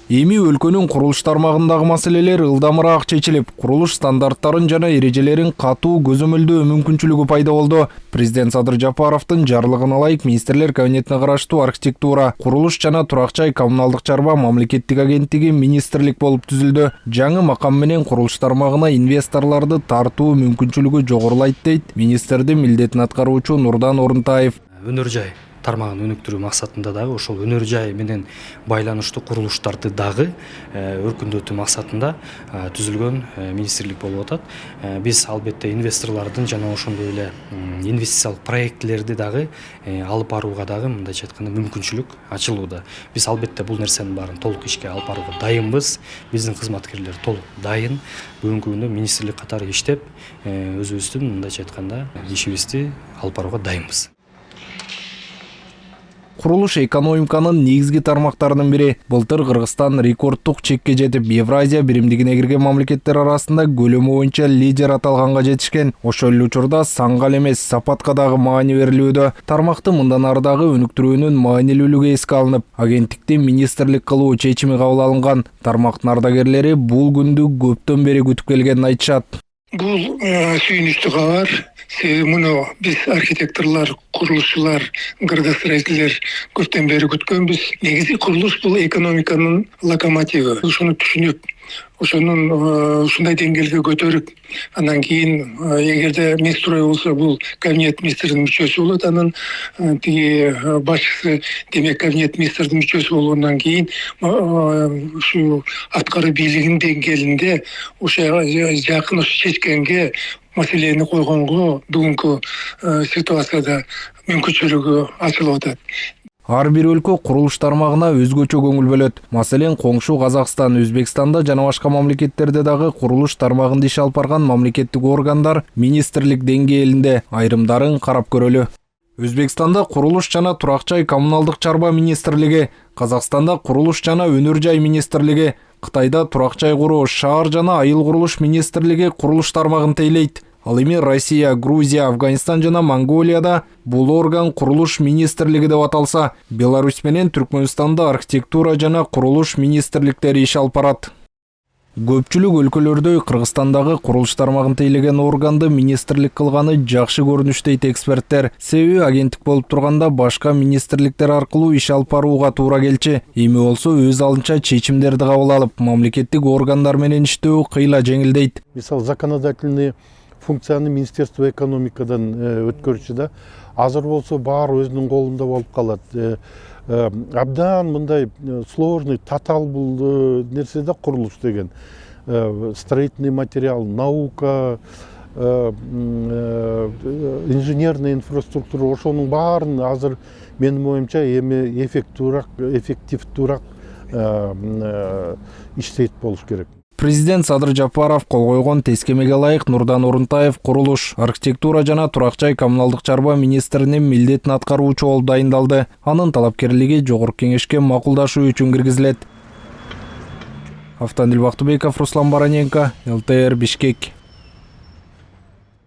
Эми өлкөнүн курулуш тармагындагы маселелер ылдамыраак чечилип, курулуш стандарттарын жана эрежелерин катуу көзөмөлдөө мүмкүнчүлүгү пайда болду. Президент Садыр Жапаровдун жарлыгына ылайык министрлер кабинетине караштуу архитектура, курулуш жана турак жай коммуналдык чарба мамлекеттик агенттиги министрлик болуп түзүлдү. Жаңы макам менен курулуш тармагына инвесторлорду тартуу мүмкүнчүлүгү жогорулайт дейт министрдин милдетин аткаруучу Нурдан Орунтаев. Өнөр жай тармагын өнүктүрүү максатында дагы ошол өнөр жай менен байланыштуу курулуштарды дагы өркүндөтүү максатында түзүлгөн министрлик болуп атат. Биз албетте инвесторлордун жана ошондой эле инвестициялык проектлерди дагы алып барууга дагы мындайча айтканда мүмкүнчүлүк ачылууда. Биз албетте бул нерсенин баарын толук ишке алып барууга дайынбыз. Биздин кызматкерлер толук дайын. Бүгүнкү күндө министрлик катары иштеп, өзүбүздүн мындайча айтканда ишибизди алып барууга дайынбыз. Курулуш экономиканын негизги тармактарынын бири. Былтыр Кыргызстан рекордтук чекке жетип, Евразия биримдигине кирген мамлекеттер арасында көлөмү боюнча лидер аталганга жетишкен. Ошол эле учурда санга эмес, сапатка дагы маани берилүүдө. Тармакты мындан ары дагы өнүктүрүүнүн маанилүүлүгү эске алынып, агенттиктин министрлик кылуу чечими кабыл алынган. Тармактын ардагерлери бул күндү көптөн бери күтүп келгенин айтышат. Бул сүйүнүчтүү кабар. Муну биз архитекторлор, курулушчулар, градостроителер көптөн бери күткөнбүз. Негизи курулуш бул экономиканын локомотиви. Ушуну түшүнүп, ошонун ушундай деңгээлге көтөрүп, андан кийин эгерде Минстрой болсо бул кабинет министринин мүчөсү болот, анын тиги башчысы демек кабинет министринин мүчөсү болгондон кийин ушу аткаруу бийлигинин деңгээлинде ошо жакын чечкенге маселени койгонго бүгүнкү ситуацияда мүмкүнчүлүгү ачылып атат. Ар бир өлкө курулуш тармагына өзгөчө көңүл бөлөт. Маселен, коңшу Казакстан, Өзбекстанда жана башка мамлекеттерде дагы курулуш тармагында иш алып барган мамлекеттик органдар министрлик деңгээлинде, айрымдарын карап көрөлү. Өзбекстанда курулуш жана турак жай коммуналдык чарба министрлиги, Казакстанда курулуш жана өнөр жай министрлиги, Кытайда турак жай куруу, шаар жана айыл курулуш министрлиги курулуш тармагын тейлейт. Ал эми Россия, Грузия, Афганистан жана Монголияда бул орган курулуш министрлиги деп аталса, Беларусь менен Түркмөнстанда архитектура жана курулуш министрликтери иш алып барат. Көпчүлүк өлкөлөрдө Кыргызстандагы курулуш тармагын тейлеген органды министрлик кылганы жакшы көрүнүш дейт эксперттер. Себеби агенттик болуп турганда башка министрликтер аркылуу иш алып барууга туура келчү. Эми болсо өз алынча чечимдерди кабыл алып, мамлекеттик органдар менен иштөө кыйла жеңилдейт. Мисалы, законодательный функцияны Министерство экономикадан өткөрчү да, азыр болсо баары өзүнүн колунда болуп калат. Абдан мындай сложный, татаал бул нерседе курулуш деген. Строительный материал, наука, инженерная инфраструктура, ошонун баарын азыр менин оюмча эми эффективдүүрөөк иштейт болуш керек. Президент Садыр Жапаров кол койгон тескемеге ылайык Нурдан Орунтаев курулуш, архитектура жана турак жай коммуналдык чарба министринин милдетин аткаруучу болуп дайындалды. Анын талапкерлиги жогорку кеңешке макулдашуу үчүн киргизилет. Автандил Бактыбеков, Руслан Бараненко, ЛТР, Бишкек.